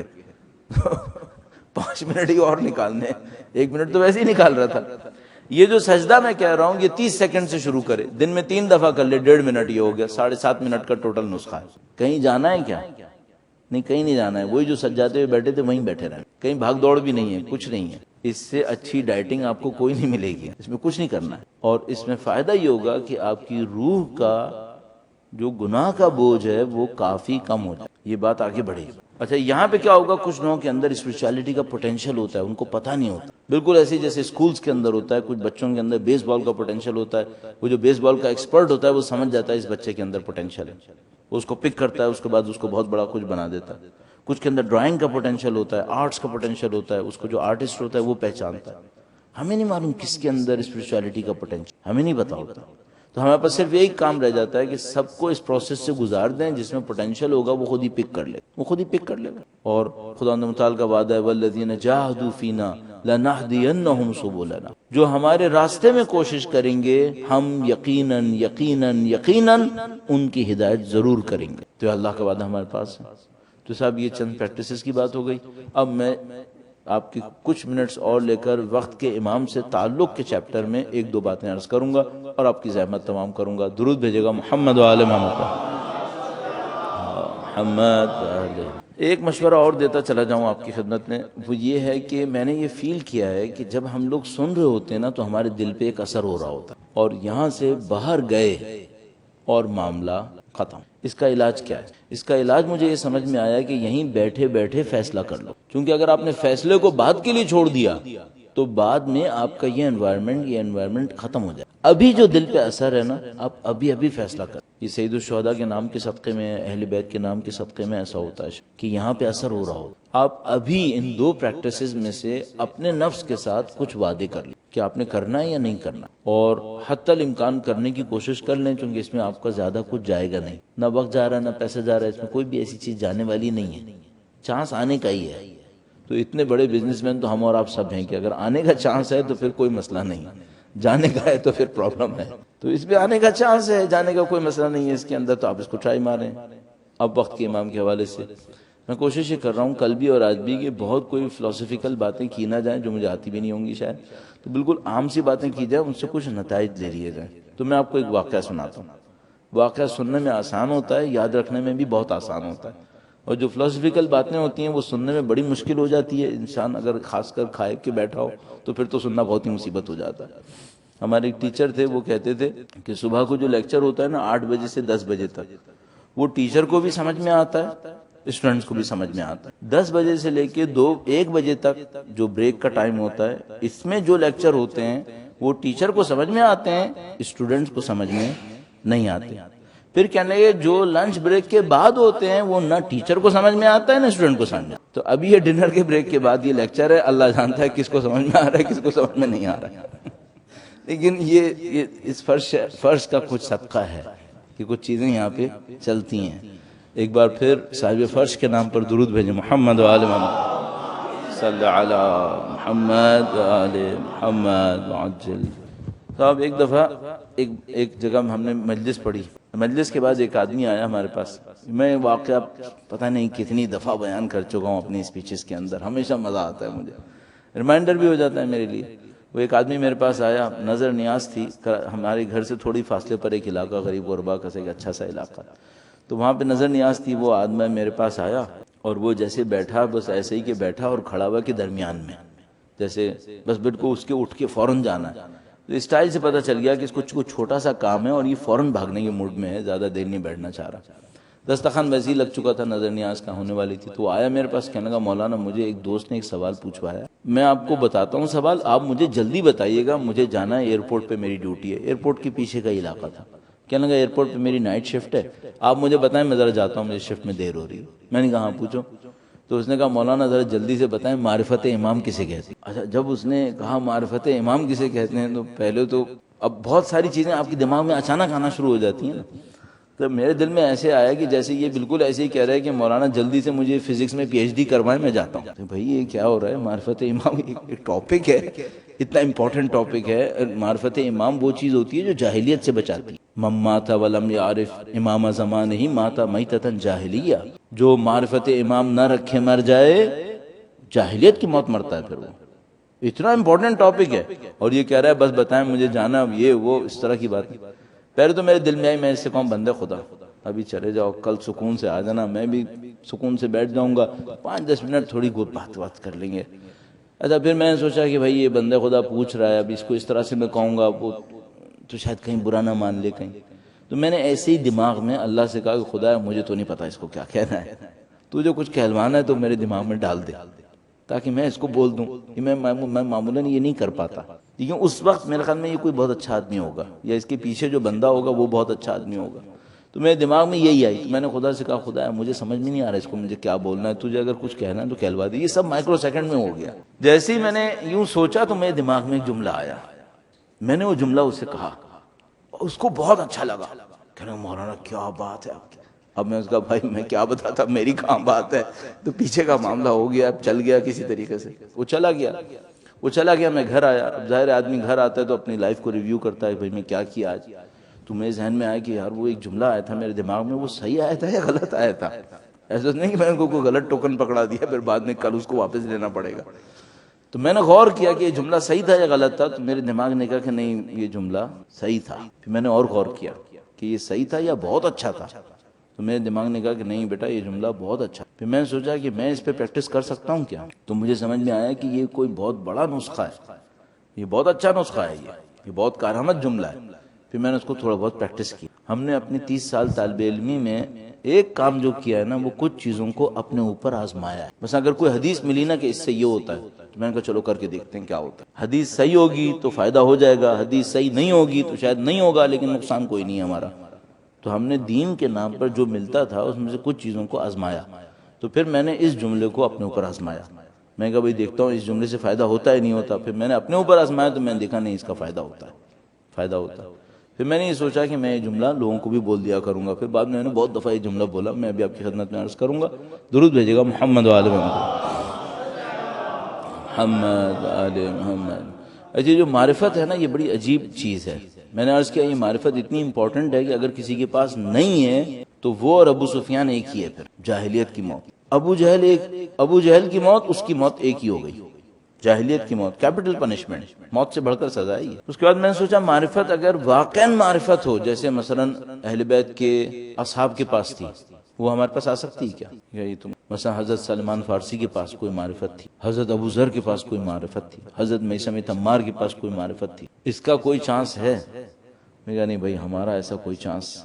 5 منٹ ہی اور نکالنے، 1 منٹ تو ویسے ہی نکال رہا تھا. یہ جو سجدہ میں کہہ رہا ہوں یہ 30 سیکنڈ سے شروع کرے، دن میں 3 دفعہ کر لے، 1.5 منٹ یہ ہو گیا. 7.5 منٹ کا ٹوٹل نسخہ ہے. کہیں جانا ہے کیا؟ نہیں، کہیں نہیں جانا ہے. وہی جو سجاتے ہوئے بیٹھے تھے وہیں بیٹھے رہے. کہیں بھاگ دوڑ بھی نہیں ہے، کچھ نہیں ہے. اس سے اچھی ڈائٹنگ آپ کو کوئی نہیں ملے گی. اس میں کچھ نہیں کرنا ہے. اور اس میں فائدہ یہ ہوگا کہ آپ کی روح کا جو گناہ کا بوجھ ہے وہ کافی کم ہو جائے. یہ بات آگے بڑھے گی. اچھا یہاں پہ کیا ہوگا، کچھ لوگوں کے اندر اسپرچولیٹی کا پوٹینشیل ہوتا ہے، ان کو پتہ نہیں ہوتا. بالکل ایسے جیسے اسکولز کے اندر ہوتا ہے. کچھ بچوں کے اندر بیس بال کا پوٹینشیل ہوتا ہے. وہ جو بیس بال کا ایکسپرٹ ہوتا ہے وہ سمجھ جاتا ہے اس بچے کے اندر پوٹینشیل ہے، وہ اس کو پک کرتا ہے، اس کے بعد اس کو بہت بڑا کچھ بنا دیتا ہے. کچھ کے اندر ڈرائنگ کا پوٹینشیل ہوتا ہے، آرٹس کا پوٹینشیل ہوتا ہے، اس کو جو آرٹسٹ ہوتا ہے وہ پہچانتا ہے. ہمیں نہیں معلوم کس کے اندر اسپرچولیٹی کا پوٹینشیل، ہمیں نہیں پتا ہوتا. تو ہمارے پاس صرف یہی کام رہ جاتا ہے کہ سب کو اس پروسیس سے گزار دیں، جس میں پوٹینشیل ہوگا وہ خود ہی پک کر لے، وہ خود ہی پک کر لے گا. اور خدا متعال کا وعدہ ہے والذین جاہدوا فینا لنہدینہم سبلنا، جو ہمارے راستے میں کوشش کریں گے ہم یقیناً یقیناً یقیناً ان کی ہدایت ضرور کریں گے. تو اللہ کا وعدہ ہمارے پاس ہے. تو صاحب یہ چند پریکٹسز کی بات ہو گئی. اب میں آپ کی کچھ منٹس اور لے کر وقت کے امام سے تعلق کے چیپٹر میں 1-2 باتیں عرض کروں گا اور آپ کی زحمت تمام کروں گا. درود بھیجے گا محمد و آل محمد. ایک مشورہ اور دیتا چلا جاؤں آپ کی خدمت میں، وہ یہ ہے کہ میں نے یہ فیل کیا ہے کہ جب ہم لوگ سن رہے ہوتے ہیں نا تو ہمارے دل پہ ایک اثر ہو رہا ہوتا ہے، اور یہاں سے باہر گئے اور معاملہ ختم. اس کا علاج کیا ہے؟ اس کا علاج مجھے یہ سمجھ میں آیا کہ یہیں بیٹھے بیٹھے فیصلہ کر لو. کیونکہ اگر آپ نے فیصلے کو بعد کے لیے چھوڑ دیا تو بعد میں آپ کا یہ انوائرمنٹ ختم ہو جائے. ابھی جو دل پہ اثر ہے نا، آپ ابھی فیصلہ کر. یہ سید الشہداء کے نام کے صدقے میں، اہل بیت کے نام کے صدقے میں ایسا ہوتا ہے کہ یہاں پہ اثر ہو رہا ہو. آپ ابھی ان 2 پریکٹسز میں سے اپنے نفس کے ساتھ کچھ وعدے کر لیں کہ آپ نے کرنا ہے یا نہیں کرنا، اور حتی الامکان کرنے کی کوشش کر لیں. چونکہ اس میں آپ کا زیادہ کچھ جائے گا نہیں، نہ وقت جا رہا ہے نہ پیسہ جا رہا ہے. اس میں کوئی بھی ایسی چیز جانے والی نہیں ہے، چانس آنے کا ہی ہے. تو اتنے بڑے بزنس مین تو ہم اور آپ سب ہیں کہ اگر آنے کا چانس ہے تو پھر کوئی مسئلہ نہیں، جانے کا ہے تو پھر پرابلم ہے. تو اس پہ آنے کا چانس ہے، جانے کا کوئی مسئلہ نہیں ہے اس کے اندر، تو آپ اس کو ٹرائی ماریں. اب وقت کے امام کے حوالے سے میں کوشش یہ کر رہا ہوں کل بھی اور آج بھی کہ بہت کوئی فلسفیکل باتیں کی نہ جائیں جو مجھے آتی بھی نہیں ہوں گی شاید. تو بالکل عام سی باتیں کی جائیں، ان سے کچھ نتائج لے لیے جائیں. تو میں آپ کو ایک واقعہ سناتا ہوں. واقعہ سننے میں آسان ہوتا ہے، یاد رکھنے میں بھی بہت آسان ہوتا ہے. اور جو فلسفیکل باتیں ہوتی ہیں وہ سننے میں بڑی مشکل ہو جاتی ہے. انسان اگر خاص کر کھائے کے بیٹھا ہو تو پھر تو سننا بہت ہی مصیبت ہو جاتا ہے. ہمارے ایک ٹیچر تھے، وہ کہتے تھے کہ صبح کو جو لیکچر ہوتا ہے نا 8 بجے سے 10 بجے تک، وہ ٹیچر کو بھی سمجھ میں آتا ہے، اسٹوڈنٹس کو بھی سمجھ میں آتا ہے. 10 بجے سے لے کے 1 بجے تک جو بریک کا ٹائم ہوتا ہے، اس میں جو لیکچر ہوتے ہیں وہ ٹیچر کو سمجھ میں آتے ہیں، اسٹوڈنٹس کو سمجھ میں نہیں آتے. پھر کہنے لگے جو لنچ بریک کے بعد ہوتے ہیں وہ نہ ٹیچر کو سمجھ میں آتا ہے نہ اسٹوڈنٹ کو سمجھ میں. تو ابھی یہ ڈنر کے بریک کے بعد یہ لیکچر ہے، اللہ جانتا ہے کس کو سمجھ میں آ رہا ہے کس کو سمجھ میں نہیں آ رہا ہے. لیکن یہ اس فرش کا کچھ صدقہ ہے کہ کچھ چیزیں یہاں پہ چلتی ہیں. ایک بار پھر صاحب فرش کے نام پر درود بھیجیں محمد و آل محمد. صلی علی محمد و آل محمد وعجل. صاحب ایک دفعہ ایک جگہ ہم نے مجلس پڑھی. مجلس کے بعد ایک آدمی آیا ہمارے پاس. میں واقعہ پتہ نہیں کتنی دفعہ بیان کر چکا ہوں اپنی اسپیچز کے اندر، ہمیشہ مزہ آتا ہے مجھے. ریمائنڈر بھی ہو جاتا ہے میرے لیے. وہ ایک آدمی میرے پاس آیا, نظر نیاز تھی, ہمارے گھر سے تھوڑی فاصلے پر ایک علاقہ غریب غربا کا ایک اچھا سا علاقہ, تو وہاں پہ نظر نیاز تھی. وہ آدمی میرے پاس آیا اور وہ جیسے بیٹھا, بس ایسے ہی کہ بیٹھا اور کھڑا ہوا کے درمیان میں, جیسے بس بالکل اس کے اٹھ کے فوراً جانا ہے. تو اسٹائل سے پتہ چل گیا کہ اس کو چھوٹا سا کام ہے اور یہ فوراً بھاگنے کے موڈ میں ہے, زیادہ دیر نہیں بیٹھنا چاہ رہا. دسترخوان ویسے ہی لگ چکا تھا, نظر نیاز کا ہونے والی تھی. تو وہ آیا میرے پاس, کہنے لگا مولانا مجھے ایک دوست نے ایک سوال پوچھوایا, میں آپ کو بتاتا ہوں سوال, آپ مجھے جلدی بتائیے گا, مجھے جانا ہے ایئرپورٹ پہ, میری ڈیوٹی ہے. ایئرپورٹ کے پیچھے کا علاقہ تھا. کہنے لگا ایئرپورٹ پہ میری نائٹ شفٹ ہے, آپ مجھے بتائیں, میں ذرا جاتا ہوں, مجھے شفٹ میں دیر ہو رہی ہے. میں نے کہا ہاں پوچھو. تو اس نے کہا مولانا ذرا جلدی سے بتائیں معرفت امام کسے کہتے ہیں. اچھا, جب اس نے کہا معرفت امام کسے کہتے ہیں, تو پہلے تو اب بہت ساری چیزیں آپ کے دماغ میں اچانک آنا شروع ہو جاتی ہیں نا. تو میرے دل میں ایسے آیا کہ جیسے یہ بالکل ایسے ہی کہہ رہا ہے کہ مولانا جلدی سے مجھے فزکس میں پی ایچ ڈی کروائیں, میں جاتا ہوں. تو بھائی یہ کیا ہو رہا ہے, معرفت امام ایک ٹاپک ہے, اتنا امپورٹنٹ ٹاپک ہے. معرفت امام وہ چیز ہوتی ہے جو جاہلیت سے بچاتی ہے. من مات ولم یعرف امام زمانہ مات میتۃ جاہلیہ, جو معرفت امام نہ رکھے مر جائے جاہلیت کی موت مرتا ہے. پھر وہ اتنا امپورٹنٹ ٹاپک ہے, اور یہ کہہ رہا ہے بس بتائیں مجھے جانا, یہ وہ اس طرح کی بات. پہلے تو میرے دل میں آئی, میں اس سے کہوں بندے خدا ابھی چلے جاؤ, کل سکون سے آ جانا, میں بھی سکون سے بیٹھ جاؤں گا, 5-10 منٹ تھوڑی بات کر لیں گے. اچھا, پھر میں نے سوچا کہ بھائی یہ بندے خدا پوچھ رہا ہے, اب اس کو اس طرح سے میں کہوں گا وہ تو شاید کہیں برا نہ مان لے کہیں. تو میں نے ایسے ہی دماغ میں اللہ سے کہا کہ خدا مجھے تو نہیں پتا اس کو کیا کہنا ہے, تو جو کچھ کہلوانا ہے تو میرے دماغ میں ڈال دے تاکہ میں اس کو بول دوں. کہ میں معمولاً یہ نہیں کر پاتا, لیکن اس وقت میرے خیال میں یہ کوئی بہت اچھا آدمی ہوگا, یا اس کے پیچھے جو بندہ ہوگا وہ بہت اچھا آدمی ہوگا. تو میرے دماغ میں یہی آئی. میں نے خدا سے کہا خدا مجھے سمجھ میں نہیں آ رہا اس کو مجھے کیا بولنا ہے, تجھے اگر کچھ کہنا ہے تو کہلوا دے. یہ سب مائکرو سیکنڈ میں ہو گیا. جیسے ہی میں نے یوں سوچا تو میرے دماغ میں ایک جملہ آیا, میں نے وہ جملہ اسے کہا, اس کو بہت اچھا لگا. کہنے مولانا کیا بات ہے آپ کی. اب میں اس کا بھائی میں کیا بتاتا, میری کہاں بات ہے. تو پیچھے کا معاملہ ہو گیا, اب چل گیا کسی طریقے سے, وہ چلا گیا. میں گھر آیا. اب ظاہر آدمی گھر آتا ہے تو اپنی لائف کو ریویو کرتا ہے, بھائی میں کیا کیا آج. تو میرے ذہن میں آیا کہ یار وہ ایک جملہ آیا تھا میرے دماغ میں, وہ صحیح آیا تھا یا غلط آیا تھا. ایسا نہیں کہ میں نے کوئی غلط ٹوکن پکڑا دیا پھر بعد میں کل اس کو واپس لینا پڑے گا. تو میں نے غور کیا کہ یہ جملہ صحیح تھا یا غلط تھا. تو میرے دماغ نے کہا کہ نہیں یہ جملہ صحیح تھا. پھر میں نے اور غور کیا کہ یہ صحیح تھا یا بہت اچھا تھا. تو میرے دماغ نے کہا کہ نہیں بیٹا یہ جملہ بہت اچھا. پھر میں نے سوچا کہ میں اس پہ پریکٹس کر سکتا ہوں کیا. تو مجھے سمجھ میں آیا کہ یہ کوئی بہت بڑا نسخہ ہے, یہ بہت اچھا نسخہ ہے, یہ بہت کارآمد جملہ ہے. پھر میں نے اس کو تھوڑا بہت پریکٹس کی. ہم نے اپنی 30 سال طالب علمی میں ایک کام جو کیا ہے نا, وہ کچھ چیزوں کو اپنے اوپر آزمایا ہے. بس اگر کوئی حدیث ملی نا کہ اس سے یہ ہوتا ہے, تو میں نے کہا چلو کر کے دیکھتے ہیں کیا ہوتا ہے. حدیث صحیح ہوگی تو فائدہ ہو جائے گا, حدیث صحیح نہیں ہوگی تو شاید نہیں ہوگا, لیکن نقصان کوئی نہیں ہے ہمارا. تو ہم نے دین کے نام پر جو ملتا تھا اس میں سے کچھ چیزوں کو آزمایا. تو پھر میں نے اس جملے کو اپنے اوپر آزمایا. میں نے کہا بھائی دیکھتا ہوں اس جملے سے فائدہ ہوتا ہے نہیں ہوتا. پھر میں نے اپنے اوپر آزمایا تو میں نے دیکھا نہیں اس کا فائدہ ہوتا ہے. پھر میں نے یہ سوچا کہ میں یہ جملہ لوگوں کو بھی بول دیا کروں گا. پھر بعد میں نے بہت دفعہ یہ جملہ بولا, میں ابھی آپ کی خدمت میں عرض کروں گا. درود بھیجے گا محمد و آل محمد. اچھا جو معرفت ہے نا یہ بڑی عجیب چیز ہے. میں نے عرض کیا یہ معرفت اتنی امپورٹنٹ ہے کہ اگر کسی کے پاس نہیں ہے تو وہ اور ابو سفیان ایک ہی ہے. پھر جاہلیت کی موت, ابو جہل کی موت, اس کی موت ایک ہی ہو گئی. جاہلیت کی موت کیپٹل پنشمنٹ, موت سے بڑھ کر سزا ہی ہے. اس کے بعد میں نے سوچا معرفت اگر واقعا معرفت ہو, جیسے مثلا اہل بیت کے اصحاب کے پاس تھی, وہ ہمارے پاس آ سکتی ہے کیا. یہ تم مثلا حضرت سلمان فارسی کے پاس کوئی معرفت تھی, حضرت ابو ذر کے پاس کوئی معرفت تھی, حضرت میثم عمار کے پاس کوئی معرفت تھی, اس کا کوئی چانس ہے. میں کہا نہیں بھائی ہمارا ایسا کوئی چانس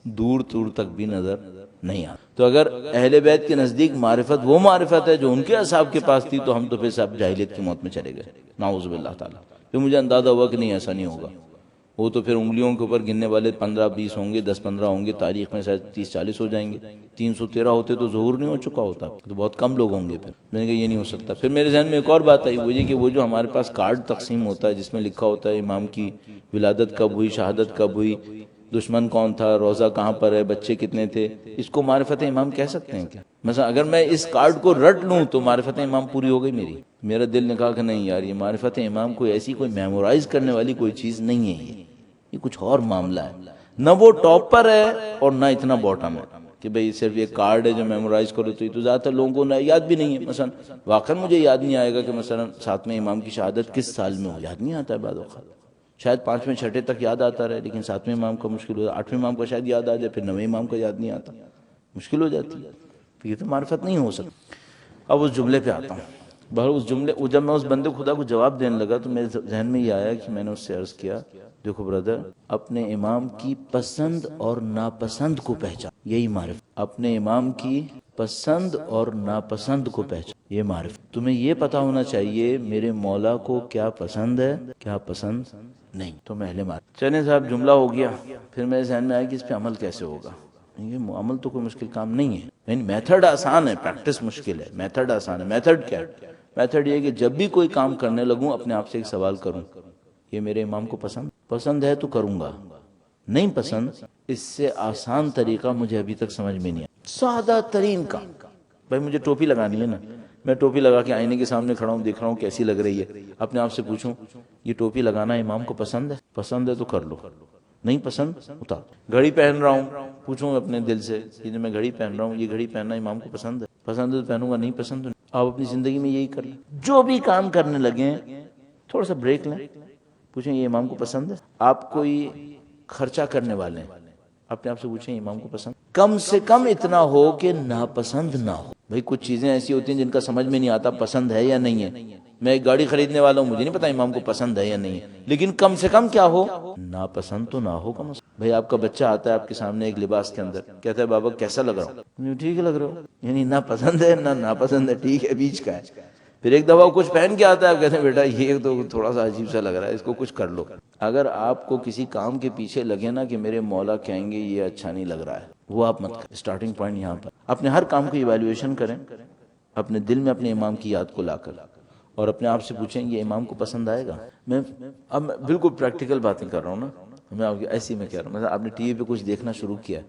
دور دور تک بھی نظر نہیں آتا. تو اگر اہل بیت کے نزدیک معرفت وہ معرفت ہے جو ان کے اصحاب کے پاس تھی, تو ہم تو پھر سب جاہلیت کی موت میں چلے گئے, نعوذ باللہ تعالیٰ. پھر مجھے اندازہ ہوا کہ نہیں ایسا نہیں ہوگا. وہ تو پھر انگلیوں کے اوپر گننے والے 15-20 ہوں گے, 10-15 ہوں گے, تاریخ میں شاید 30-40 ہو جائیں گے. 313 ہوتے تو ظہور نہیں ہو چکا ہوتا, تو بہت کم لوگ ہوں گے. پھر میں نے کہا یہ نہیں ہو سکتا. پھر میرے ذہن میں ایک اور بات آئی, وہ یہ کہ وہ جو ہمارے پاس کارڈ تقسیم ہوتا ہے جس میں لکھا ہوتا ہے امام کی ولادت کب ہوئی, شہادت کب ہوئی, دشمن کون تھا, روزہ کہاں پر ہے, بچے کتنے تھے, اس کو معرفت امام کہہ سکتے ہیں کیا. مثلا اگر میں اس کارڈ کو رٹ لوں تو معرفت امام پوری ہو گئی میری. میرا دل نے کہا کہ نہیں یار یہ معرفت امام کوئی ایسی کوئی میمورائز کرنے والی کوئی چیز نہیں ہے, یہ کچھ اور معاملہ ہے. نہ وہ ٹاپ پر ہے اور نہ اتنا باٹم ہے, کہ بھئی صرف یہ کارڈ ہے جو میمورائز کرو، تو یہ تو زیادہ تر لوگوں کو یاد بھی نہیں ہے. مثلا واقعا مجھے یاد نہیں آئے گا کہ مثلا ساتویں امام کی شہادت کس سال میں ہو، یاد نہیں آتا ہے بعض اوقات. شاید پانچویں چھٹے تک یاد آتا رہے، لیکن ساتویں امام کا مشکل ہو، آٹھویں امام کا شاید یاد آ جائے، پھر نویں امام کا یاد نہیں آتا، مشکل ہو جاتی ہے. تو یہ تو معرفت نہیں ہو سکتی. اب اس جملے پہ آتا ہوں. بہر اس جملے جب میں اس بندے خدا کو جواب دینے لگا تو میرے ذہن میں یہ آیا کہ میں نے اس سے عرض کیا، دیکھو بردر، اپنے امام کی پسند اور ناپسند کو پہچان، یہی معرفت. اپنے امام کی پسند اور ناپسند کو پہچان، یہ معرفت. تمہیں یہ پتا ہونا چاہیے میرے مولا کو کیا پسند ہے، کیا پسند نہیں. تو میں اہل معرفت. چلیں صاحب، جملہ ہو گیا. پھر میرے ذہن میں آیا کہ اس پہ عمل کیسے ہوگا. یہ عمل تو کوئی مشکل کام نہیں ہے، یعنی میتھڈ آسان ہے، پریکٹس مشکل ہے. میتھڈ آسان ہے. میتھڈ کیا ہے؟ میتھڈ یہ کہ جب بھی کوئی کام کرنے لگوں اپنے آپ سے ایک سوال کروں، یہ میرے امام کو پسند ہے تو کروں گا، نہیں پسند. اس سے آسان طریقہ مجھے ابھی تک سمجھ میں نہیں آیا. سادہ ترین کام، بھائی مجھے ٹوپی لگانی ہے نا، میں ٹوپی لگا کے آئینے کے سامنے کھڑا ہوں، دیکھ رہا ہوں کیسی لگ رہی ہے. اپنے آپ سے پوچھوں یہ ٹوپی لگانا امام کو پسند ہے؟ پسند ہے تو کر لو، نہیں پسند اتار. گھڑی پہن رہا ہوں، پوچھوں اپنے دل سے کہ جو میں گھڑی پہن رہا ہوں یہ گھڑی پہننا امام کو پسند ہے؟ پسند ہے تو پہنوں گا، نہیں پسند تو نہیں. آپ اپنی زندگی میں یہی کر لیں. جو بھی کام کرنے لگیں تھوڑا سا بریک لیں، پوچھیں یہ امام کو پسند ہے. آپ کوئی خرچہ کرنے والے ہیں، اپنے آپ سے پوچھیں امام کو پسند. کم سے کم اتنا ہو کہ ناپسند نہ ہو. بھئی کچھ چیزیں ایسی ہوتی ہیں جن کا سمجھ میں نہیں آتا پسند ہے یا نہیں ہے. میں ایک گاڑی خریدنے والا ہوں، مجھے نہیں پتا امام کو پسند ہے یا نہیں ہے، لیکن کم سے کم کیا ہو، ناپسند تو نہ ہو کم سے کم. بھئی آپ کا بچہ آتا ہے آپ کے سامنے ایک لباس کے اندر، کہتا ہے بابا کیسا لگ رہا ہوں؟ ٹھیک لگ رہا ہو، یعنی نہ پسند ہے نہ ناپسند ہے، ٹھیک ہے، بیچ کا ہے. پھر ایک دفعہ کچھ پہن کے آتا ہے، آپ کہتے ہیں بیٹا یہ تو تھوڑا سا عجیب سا لگ رہا ہے، اس کو کچھ کر لو. اگر آپ کو کسی کام کے پیچھے لگے نا کہ میرے مولا کہیں گے یہ اچھا نہیں لگ رہا ہے، وہ آپ مت کریں. اسٹارٹنگ پوائنٹ یہاں پر. اپنے ہر کام کو ایویلیویشن کریں اپنے دل میں اپنے امام کی یاد کو لا کر، اور اپنے آپ سے پوچھیں یہ امام کو پسند آئے گا. میں بالکل پریکٹیکل باتیں کر رہا ہوں نا، میں آپ ایسی میں کہہ رہا ہوں. مثلا آپ نے ٹی وی پہ کچھ دیکھنا شروع کیا،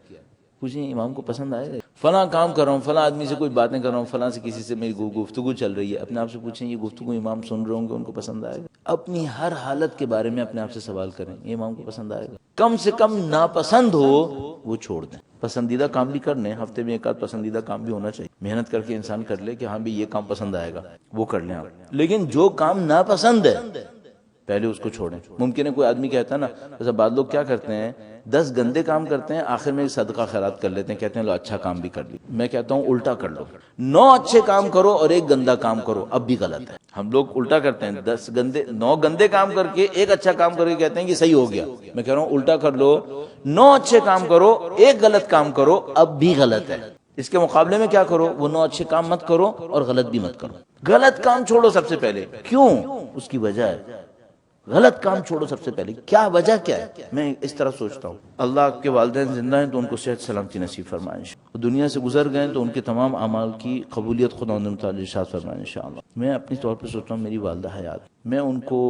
پوچھیں امام کو پسند آئے گا. فلاں کام کر رہا ہوں، فلاں آدمی سے کوئی باتیں کر رہا ہوں، فلاں سے کسی سے میری گفتگو چل رہی ہے، اپنے آپ سے پوچھیں یہ گفتگو امام سن رہے ہوں گے، ان کو پسند آئے گا. اپنی ہر حالت کے بارے میں اپنے آپ سے سوال کریں یہ امام کو پسند آئے گا. کم سے کم ناپسند ہو وہ چھوڑ دیں. پسندیدہ کام بھی کر لیں، ہفتے میں ایک آدھ پسندیدہ کام بھی ہونا چاہیے. محنت کر کے انسان کر لے کہ ہاں بھی یہ کام پسند آئے گا، وہ کر لیں آپ. لیکن جو کام ناپسند ہے پہلے اس کو چھوڑیں. ممکن ہے کوئی آدمی کہتا ہے نا، جیسا بعض لوگ کیا کرتے ہیں 10 گندے کام کرتے ہیں، آخر میں صدقہ خیرات کر لیتے ہیں، کہتے ہیں لو اچھا کام بھی کر لی. میں کہتا ہوں الٹا کر لو، 9 اچھے کام کرو اور ایک گندا کام کرو، اب بھی غلط ہے. ہم لوگ الٹا کرتے ہیں، 9 گندے کام کر کے ایک اچھا کام کر کے کہتے ہیں کہ صحیح ہو گیا. میں کہہ رہا ہوں الٹا کر لو، 9 اچھے کام کرو، ایک غلط کام کرو، اب بھی غلط ہے. اس کے مقابلے میں کیا کرو، وہ 9 اچھے کام مت کرو اور غلط بھی مت کرو. غلط کام چھوڑو سب سے پہلے. کیوں؟ اس کی وجہ ہے. غلط کام چھوڑو سب سے پہلے. کیا وجہ کیا ہے؟ میں اس طرح سوچتا ہوں اللہ آپ کے والدین زندہ ہیں تو ان کو صحت سلامتی نصیب فرمائے. دنیا سے گزر گئے تو ان کے تمام اعمال کی قبولیت خدا متعال ارشاد فرمائے انشاءاللہ. میں اپنی طور پہ سوچتا ہوں میری والدہ حیات، میں ان کو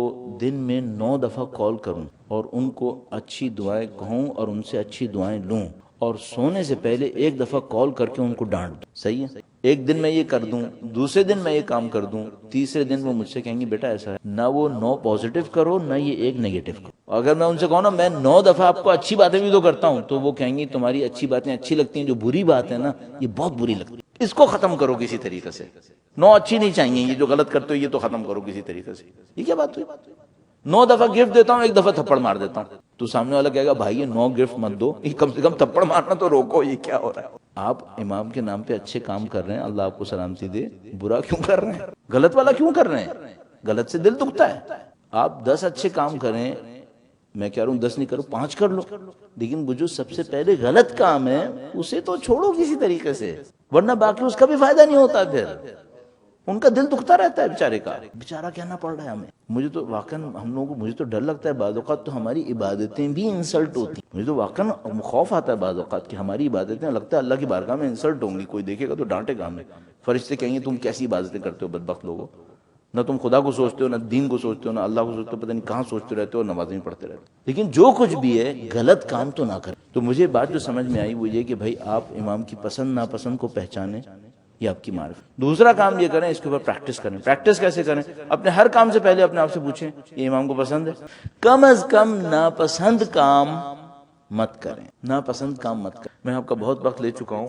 دن میں 9 دفعہ کال کروں اور ان کو اچھی دعائیں کہوں اور ان سے اچھی دعائیں لوں، اور سونے سے پہلے ایک دفعہ کال کر کے ان کو ڈانٹ دوں. صحیح ہے؟ ایک دن میں یہ کر دوں، دوسرے دن میں یہ کام کر دوں، تیسرے دن وہ مجھ سے کہیں گے بیٹا ایسا ہے. نہ وہ 9 پازیٹیو کرو نہ یہ ایک نیگیٹو کرو. اگر میں ان سے کہوں نا میں 9 دفعہ آپ کو اچھی باتیں بھی تو کرتا ہوں، تو وہ کہیں گی تمہاری اچھی باتیں اچھی لگتی ہیں، جو بری بات ہے نا یہ بہت بری لگتی ہے. اس کو ختم کرو کسی طریقے سے. 9 اچھی نہیں چاہیے، یہ جو غلط کرتے ہو یہ تو ختم کرو کسی طریقے سے. یہ کیا بات ہوئی؟ 9 دفعہ گفٹ دیتا ہوں، ایک دفعہ تھپڑ مار دیتا ہوں. تو سامنے والا کہے گا بھائی یہ 9 گفٹ مت دو، یہ کم سے کم تھپڑ مارنا تو روکو، یہ کیا ہو رہا ہے؟ آپ امام کے نام پہ اچھے کام کر رہے ہیں، اللہ آپ کو سلامتی دے، برا کیوں کر رہے ہیں؟ غلط والا کیوں کر رہے ہیں؟ غلط سے دل دکھتا ہے. آپ 10 اچھے کام کریں، میں کہہ رہا ہوں 10 نہیں کرو 5 کر لو، لیکن وہ جو سب سے پہلے غلط کام ہے اسے تو چھوڑو کسی طریقے سے، ورنہ باقی اس کا بھی فائدہ نہیں ہوتا. پھر ان کا دل دکھتا رہتا ہے بیچارے کا. بیچارہ کہنا پڑ رہا ہے ہمیں. مجھے تو واقعا ہم لوگوں کو مجھے تو ڈر لگتا ہے بعض اوقات تو ہماری عبادتیں بھی انسلٹ ہوتی ہیں. مجھے تو واقعا خوف آتا ہے بعض اوقات کہ ہماری عبادتیں لگتا ہے اللہ کی بارگاہ میں انسلٹ ہوں گی. کوئی دیکھے گا تو ڈانٹے گا ہمیں. فرشتے کہیں گے تم کیسی عبادتیں کرتے ہو بدبخت لوگوں، نہ تم خدا کو سوچتے ہو، نہ دین کو سوچتے ہو، نہ اللہ کو سوچتے ہو، پتہ نہیں کہاں سوچتے رہتے ہو، نمازیں نہیں پڑھتے رہتے. لیکن جو کچھ بھی ہے غلط کام تو نہ کریں. تو مجھے بات جو سمجھ میں آئی وہ یہ کہ بھائی آپ امام کی پسند ناپسند کو پہچانیں، یہ آپ کی معرفت. دوسرا کام یہ کریں، اس کے اوپر پریکٹس کریں. پریکٹس کیسے کریں؟ اپنے ہر کام سے پہلے اپنے آپ سے پوچھیں یہ امام کو پسند ہے. کم از کم ناپسند کام مت کریں، ناپسند کام مت کریں۔ میں آپ کا بہت وقت لے چکا ہوں۔